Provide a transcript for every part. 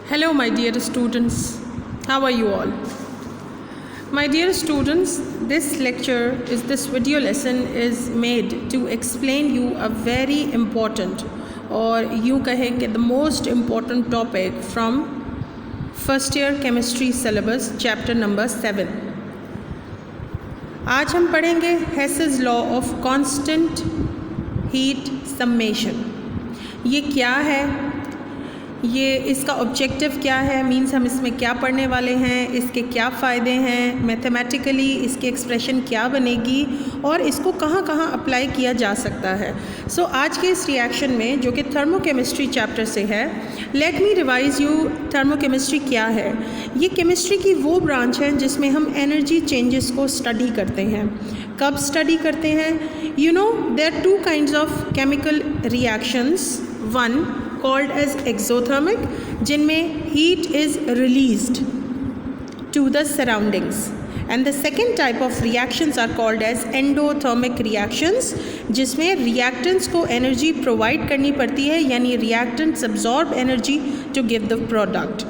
Hello my dear students, how are you all? My dear students, this video lesson is made to explain you a very important or you कहें कि the most important topic from first year chemistry syllabus chapter number 7. आज हम पढ़ेंगे Hess's law of constant heat summation. ये क्या है, ये इसका ऑब्जेक्टिव क्या है, मीन्स हम इसमें क्या पढ़ने वाले हैं, इसके क्या फ़ायदे हैं, मैथमेटिकली इसकी एक्सप्रेशन क्या बनेगी और इसको कहाँ कहाँ अप्लाई किया जा सकता है. सो आज के इस रिएक्शन में जो कि थर्मोकेमिस्ट्री चैप्टर से है, let me revise you thermochemistry क्या है. ये केमिस्ट्री की वो ब्रांच है जिसमें हम एनर्जी चेंजेस को स्टडी करते हैं. कब स्टडी करते हैं? You know there are two kinds of chemical reactions. One called as exothermic, जिनमें heat is released to the surroundings, and the second type of reactions are called as endothermic reactions, जिसमें reactants को energy provide करनी पड़ती है, यानी reactants absorb energy to give the product.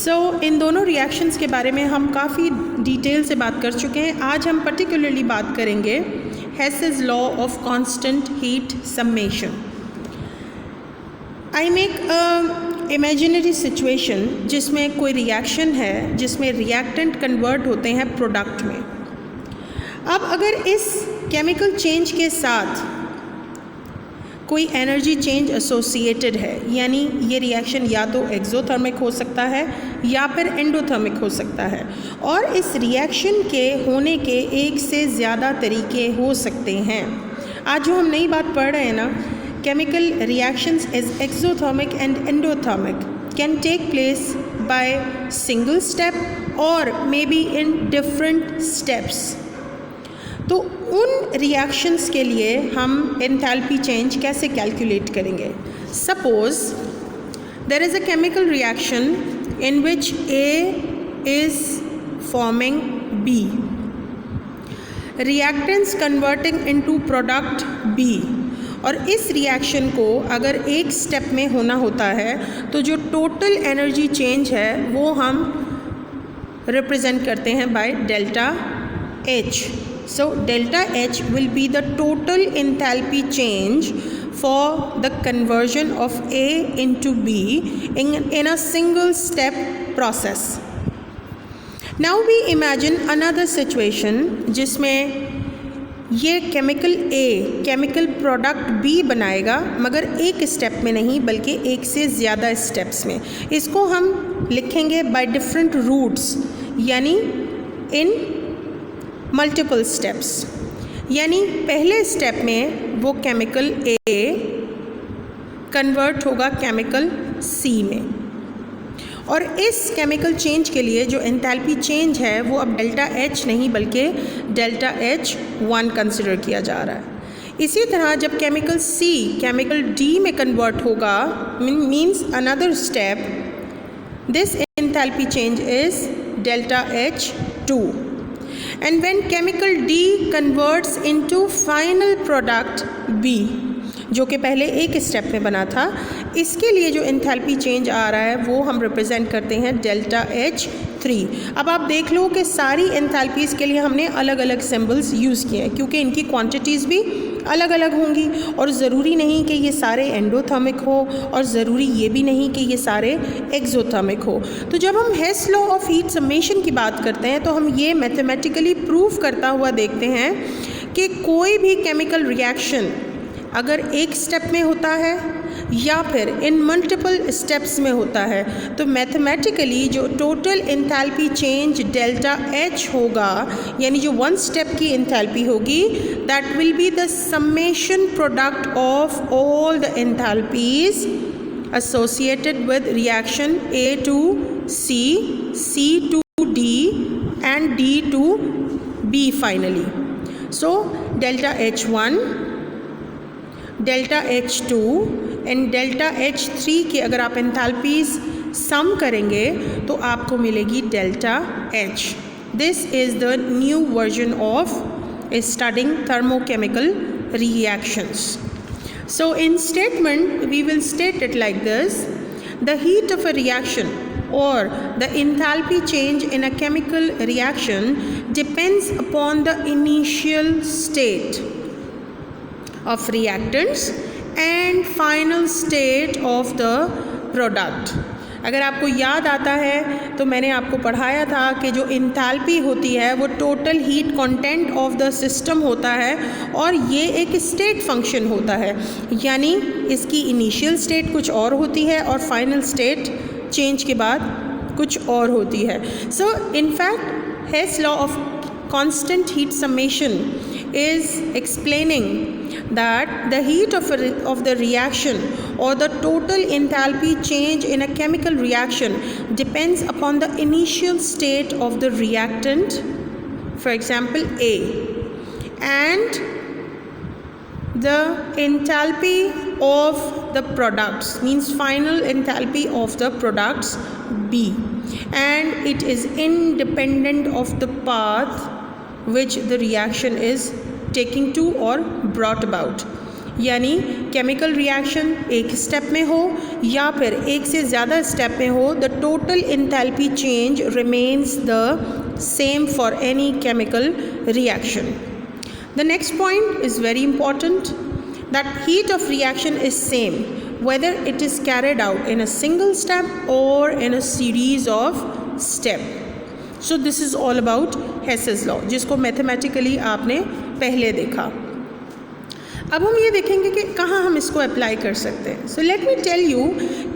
So इन दोनों reactions के बारे में हम काफ़ी डिटेल से बात कर चुके हैं. आज हम particularly बात करेंगे Hess's law of constant heat summation. I make imaginary situation जिसमें कोई रिएक्शन है जिसमें रिएक्टेंट कन्वर्ट होते हैं प्रोडक्ट में. अब अगर इस केमिकल चेंज के साथ कोई एनर्जी चेंज एसोसिएटेड है, यानी ये रिएक्शन या तो एक्सोथर्मिक हो सकता है या फिर एंडोथर्मिक हो सकता है, और इस रिएक्शन के होने के एक से ज़्यादा तरीके हो सकते हैं. आज जो हम नई बात पढ़ रहे हैं ना, chemical reactions as exothermic and endothermic can take place by single step or maybe in different steps. तो उन reactions के लिए हम enthalpy change कैसे calculate करेंगे? Suppose there is a chemical reaction in which A is forming B. Reactants converting into product B. और इस reaction को अगर एक स्टेप में होना होता है तो जो टोटल एनर्जी चेंज है वो हम रिप्रेजेंट करते हैं by delta H. So delta H will be the total enthalpy change for the conversion of A into B in a single step process. Now we imagine another situation जिसमें ये chemical A chemical product B बनाएगा, मगर एक step में नहीं बल्कि एक से ज़्यादा स्टेप्स में. इसको हम लिखेंगे बाय डिफरेंट रूट्स, यानी इन मल्टीपल स्टेप्स. यानी पहले स्टेप में वो केमिकल A कन्वर्ट होगा केमिकल C में, और इस केमिकल चेंज के लिए जो एंथैल्पी चेंज है वो अब डेल्टा H नहीं बल्कि डेल्टा H1 कंसिडर किया जा रहा है. इसी तरह जब केमिकल C केमिकल D में कन्वर्ट होगा, means another step, this enthalpy change is delta H2. And when chemical D converts into final product B, जो कि पहले एक स्टेप में बना था, इसके लिए जो एंथैल्पी चेंज आ रहा है वो हम रिप्रेजेंट करते हैं डेल्टा H3. अब आप देख लो कि सारी एंथैल्पीज़ के लिए हमने अलग अलग सिंबल्स यूज़ किए हैं, क्योंकि इनकी क्वांटिटीज़ भी अलग अलग होंगी, और ज़रूरी नहीं कि ये सारे एंडोथर्मिक हो और ज़रूरी ये भी नहीं कि ये सारे एक्सोथर्मिक हो. तो जब हम हेस लॉ ऑफ हीट सम्मेशन की बात करते हैं तो हम ये मैथमेटिकली प्रूव करता हुआ देखते हैं कि कोई भी केमिकल रिएक्शन अगर एक स्टेप में होता है या फिर इन मल्टीपल स्टेप्स में होता है, तो मैथमेटिकली जो total enthalpy change delta H होगा, यानी जो वन स्टेप की एंथैल्पी होगी, that will be the summation product of all the enthalpies associated with reaction A to C, C to D and D to B finally. So delta H1, delta H2 and delta H3 की अगर आप enthalpies सम करेंगे तो आपको मिलेगी delta H. This is the new version of studying thermochemical reactions. So in statement we will state it like this: the heat of a reaction or the enthalpy change in a chemical reaction depends upon the initial state of reactants and final state of the product. अगर आपको याद आता है तो मैंने आपको पढ़ाया था कि जो इंथैल्पी होती है वो total heat content of the system होता है और ये एक स्टेट फंक्शन होता है, यानी इसकी इनिशियल स्टेट कुछ और होती है और फाइनल स्टेट चेंज के बाद कुछ और होती है. So in fact Hess law of constant heat summation is explaining that the heat of the reaction or the total enthalpy change in a chemical reaction depends upon the initial state of the reactant, for example A, and the enthalpy of the products, means final enthalpy of the products B, and it is independent of the path which the reaction is taking to or brought about. यानी chemical reaction एक step में हो या फिर एक से ज़्यादा step में हो, the total enthalpy change remains the same for any chemical reaction. The next point is very important, that heat of reaction is same whether it is carried out in a single step or in a series of steps. So this is all about Hess's law, जिसको mathematically आपने पहले देखा. अब हम ये देखेंगे कि कहाँ हम इसको अप्लाई कर सकते हैं. So let me tell you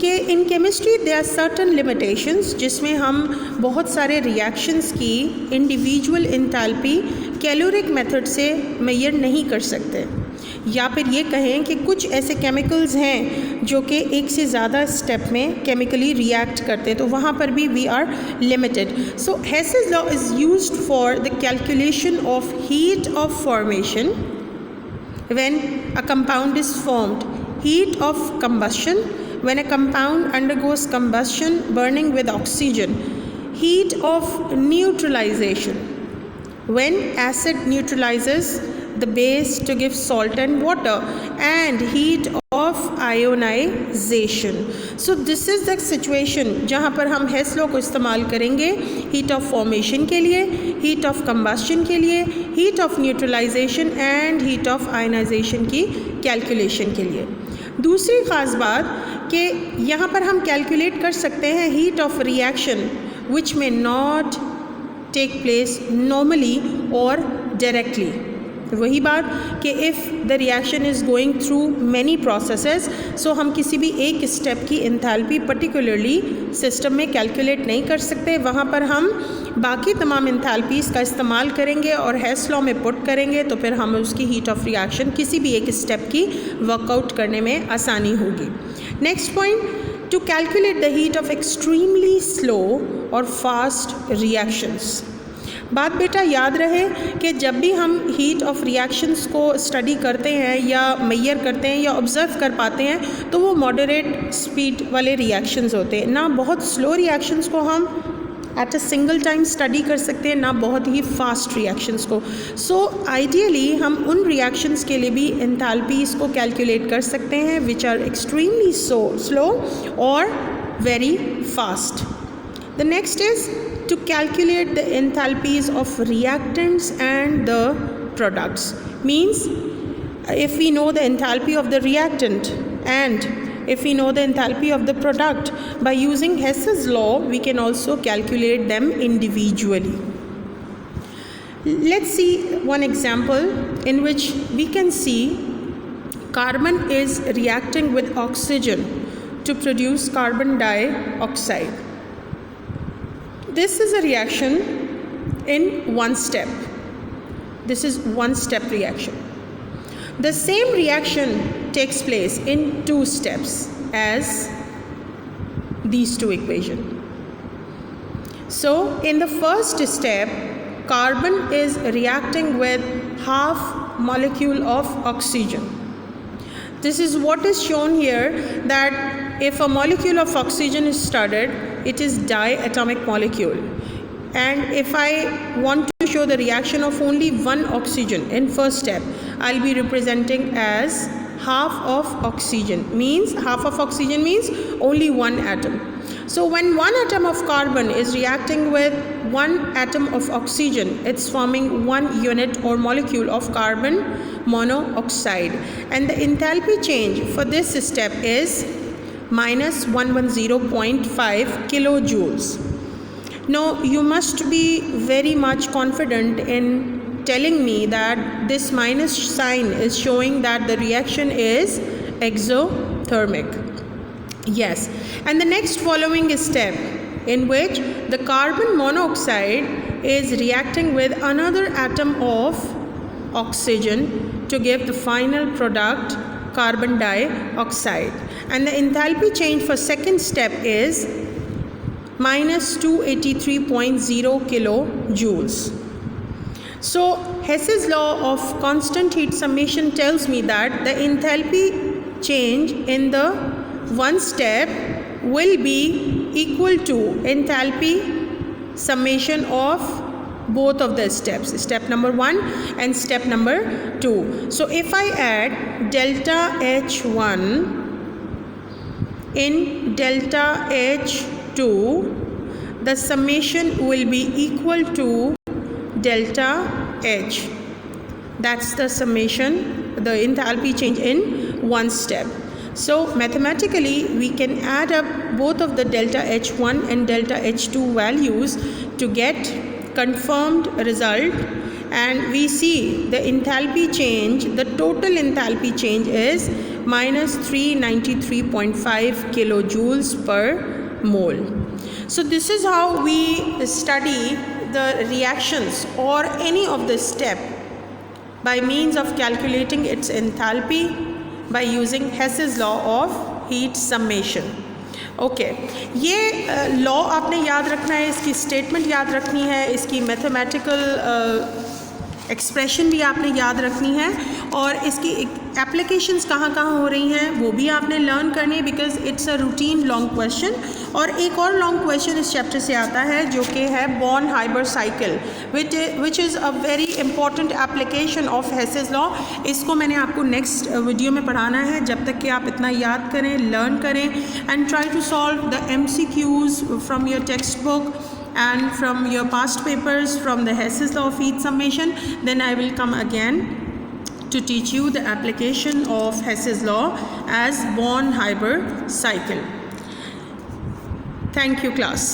कि in chemistry there are certain limitations जिसमें हम बहुत सारे रिएक्शंस की इंडिविजुअल एंथैल्पी कैलोरिक मेथड से मेजर नहीं कर सकते, या फिर ये कहें कि कुछ ऐसे केमिकल्स हैं जो कि एक से ज़्यादा स्टेप में केमिकली रिएक्ट करते हैं, तो वहाँ पर भी we are limited. So Hess's law is used for the calculation of heat of formation when a compound is formed, heat of combustion when a compound undergoes combustion burning with oxygen, heat of neutralization when acid neutralizes the base to give salt and water, and heat of ionization. So this is the situation जहाँ पर हम हेस law को इस्तेमाल करेंगे heat of formation के लिए, heat of combustion के लिए, heat of neutralisation and heat of ionisation की कैलकुलेशन के लिए. दूसरी ख़ास बात कि यहाँ पर हम कैलकुलेट कर सकते हैं हीट ऑफ रिएक्शन विच में नॉट टेक प्लेस नॉर्मली और डायरेक्टली. वही बात कि if the reaction is going through many processes, so हम किसी भी एक स्टेप की एंथैल्पी पर्टिकुलरली सिस्टम में कैलकुलेट नहीं कर सकते. वहाँ पर हम बाकी तमाम एंथैल्पीज़ का इस्तेमाल करेंगे और हेस लॉ में पुट करेंगे, तो फिर हम उसकी हीट ऑफ रिएक्शन किसी भी एक स्टेप की वर्कआउट करने में आसानी होगी. Next point, to calculate the heat of extremely slow और फास्ट रिएक्शंस. बात बेटा याद रहे कि जब भी हम हीट ऑफ रिएक्शंस को स्टडी करते हैं या मेजर करते हैं या ऑब्ज़र्व कर पाते हैं तो वो मॉडरेट स्पीड वाले रिएक्शंस होते हैं, ना बहुत स्लो रिएक्शंस को हम at a single time study कर सकते हैं, ना बहुत ही फास्ट रिएक्शंस को. सो आइडियली हम उन रिएक्शंस के लिए भी एंथैल्पीज़ को कैलकुलेट कर सकते हैं विच आर एक्सट्रीमली स्लो और very fast. The next is to calculate the enthalpies of reactants and the products. Means if we know the enthalpy of the reactant and if we know the enthalpy of the product, by using Hess's law we can also calculate them individually. Let's see one example in which we can see carbon is reacting with oxygen to produce carbon dioxide. This is a reaction in one step. This is one step reaction. The same reaction takes place in two steps as these two equations. So in the first step, carbon is reacting with half molecule of oxygen. This is what is shown here, that if a molecule of oxygen is studied, it is diatomic molecule, and if I want to show the reaction of only one oxygen in first step, I'll be representing as half of oxygen. Means half of oxygen means only one atom. So when one atom of carbon is reacting with one atom of oxygen, it's forming one unit or molecule of carbon monoxide. And the enthalpy change for this step is minus 110.5 kilojoules. Now you must be very much confident in telling me that this minus sign is showing that the reaction is exothermic. Yes, and the next following step in which the carbon monoxide is reacting with another atom of oxygen to give the final product carbon dioxide, and the enthalpy change for second step is minus 283.0 kilojoules. So Hess's law of constant heat summation tells me that the enthalpy change in the one step will be equal to enthalpy summation of both of the steps, step number 1 and step number 2. So if I add delta H1 in delta H2, the summation will be equal to delta H. That's the summation, the enthalpy change in one step. So mathematically we can add up both of the delta H1 and delta H2 values to get confirmed result, and we see the enthalpy change, the total enthalpy change is minus 393.5 kilojoules per mole. So this is how we study the reactions or any of the step by means of calculating its enthalpy by using Hess's law of heat summation. Okay, ये law आपने याद रखना है, इसकी statement याद रखनी है, इसकी मैथमेटिकल एक्सप्रेशन भी आपने याद रखनी है, और इसकी एप्लीकेशंस कहाँ कहाँ हो रही हैं वो भी आपने लर्न करनी, because it's a routine long question. और एक और लॉन्ग क्वेश्चन इस चैप्टर से आता है जो कि है born-Haber cycle, which is a very important application of Hess's law. इसको मैंने आपको नेक्स्ट वीडियो में पढ़ाना है. जब तक कि आप इतना याद करें, लर्न करें, and try to solve the MCQs from your textbook and from your past papers from the Hess's law of heat summation, then I will come again to teach you the application of Hess's law as Born-Haber cycle. Thank you, class.